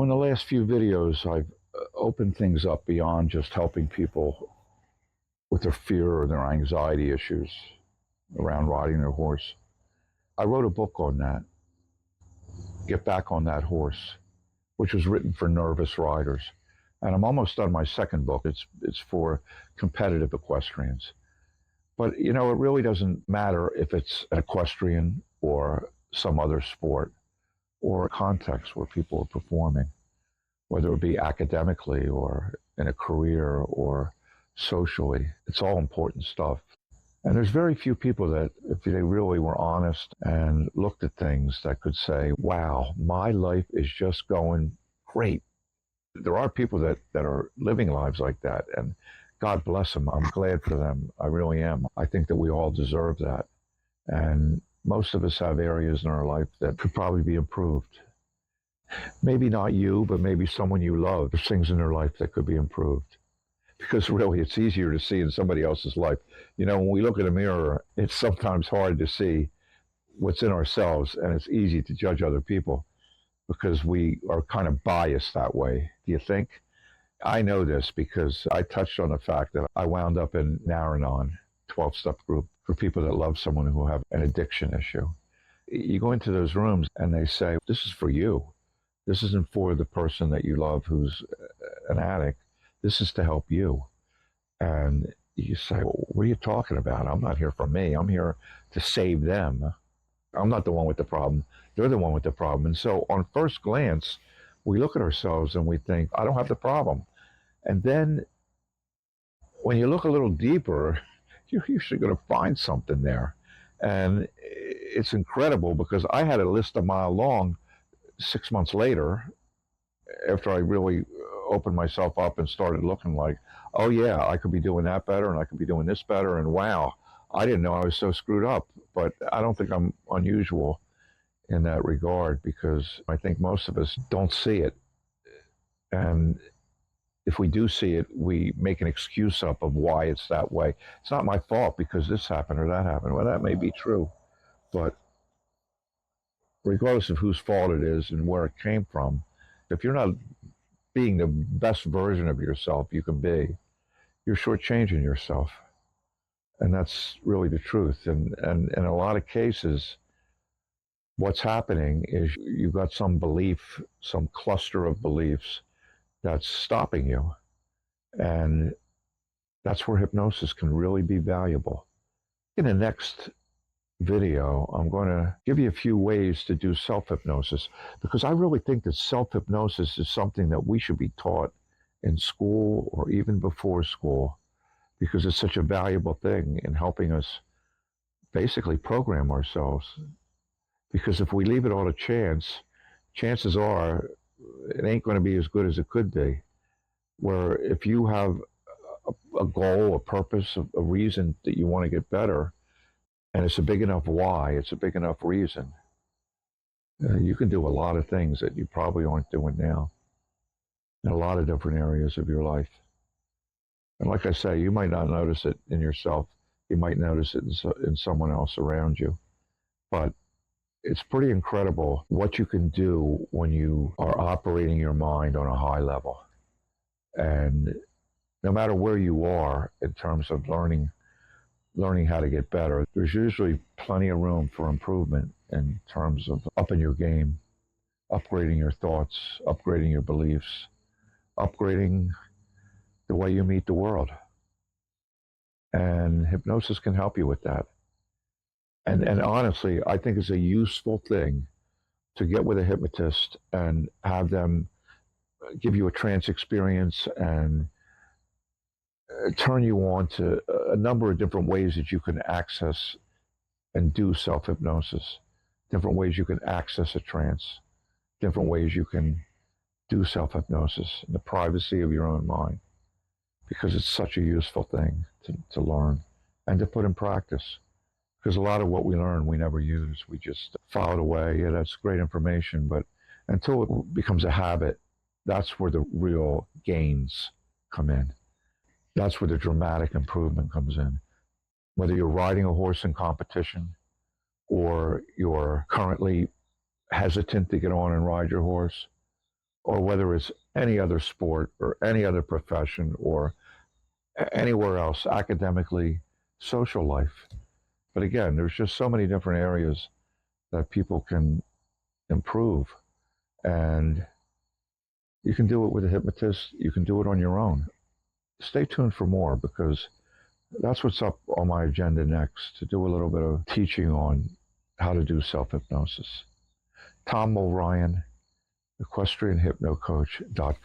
In the last few videos, I've opened things up beyond just helping people with their fear or their anxiety issues around riding their horse. I wrote a book on that, Get Back on That Horse, which was written for nervous riders. And I'm almost done my second book. It's for competitive equestrians. But, it really doesn't matter if it's an equestrian or some other sport or a context where people are performing, whether it be academically or in a career or socially. It's all important stuff. And there's very few people that, if they really were honest and looked at things, that could say, wow, my life is just going great. There are people that are living lives like that, and God bless them. I'm glad for them. I really am. I think that we all deserve that. And most of us have areas in our life that could probably be improved. Maybe not you, but maybe someone you love. There's things in their life that could be improved. Because really, it's easier to see in somebody else's life. When we look in a mirror, it's sometimes hard to see what's in ourselves, and it's easy to judge other people because we are kind of biased that way. Do you think? I know this because I touched on the fact that I wound up in Naranon, 12-step group for people that love someone who have an addiction issue. You go into those rooms and they say, this is for you. This isn't for the person that you love who's an addict. This is to help you. And you say, well, what are you talking about? I'm not here for me. I'm here to save them. I'm not the one with the problem. They're the one with the problem. And so on first glance, we look at ourselves and we think, I don't have the problem. And then when you look a little deeper, you're usually going to find something there. And it's incredible because I had a list a mile long 6 months later, after I really opened myself up and started looking like, oh yeah, I could be doing that better and I could be doing this better. And wow, I didn't know I was so screwed up. But I don't think I'm unusual in that regard because I think most of us don't see it. And if we do see it, we make an excuse up of why it's that way. It's not my fault because this happened or that happened. Well, that may be true, but regardless of whose fault it is and where it came from, if you're not being the best version of yourself you can be, you're shortchanging yourself. And that's really the truth. And in a lot of cases, what's happening is you've got some belief, some cluster of beliefs that's stopping you. And that's where hypnosis can really be valuable. In the next video, I'm going to give you a few ways to do self-hypnosis because I really think that self-hypnosis is something that we should be taught in school or even before school because it's such a valuable thing in helping us basically program ourselves. Because if we leave it all to chance, chances are it ain't going to be as good as it could be. Where if you have a goal, a purpose, a reason that you want to get better, and it's a big enough why, it's a big enough reason, you can do a lot of things that you probably aren't doing now in a lot of different areas of your life. And like I say, you might not notice it in yourself. You might notice it in someone else around you. But it's pretty incredible what you can do when you are operating your mind on a high level. And no matter where you are in terms of learning how to get better, there's usually plenty of room for improvement in terms of upping your game, upgrading your thoughts, upgrading your beliefs, upgrading the way you meet the world. And hypnosis can help you with that. And honestly, I think it's a useful thing to get with a hypnotist and have them give you a trance experience and turn you on to a number of different ways that you can access and do self-hypnosis, different ways you can access a trance, different ways you can do self-hypnosis in the privacy of your own mind, because it's such a useful thing to learn and to put in practice. Because a lot of what we learn we never use. We just file it away. Yeah, that's great information, but until it becomes a habit, that's where the real gains come in. That's where the dramatic improvement comes in. Whether you're riding a horse in competition or you're currently hesitant to get on and ride your horse, or whether it's any other sport or any other profession or anywhere else, academically, social life. But again, there's just so many different areas that people can improve. And you can do it with a hypnotist, you can do it on your own. Stay tuned for more because that's what's up on my agenda next, to do a little bit of teaching on how to do self-hypnosis. Tom O'Ryan, equestrianhypnocoach.com.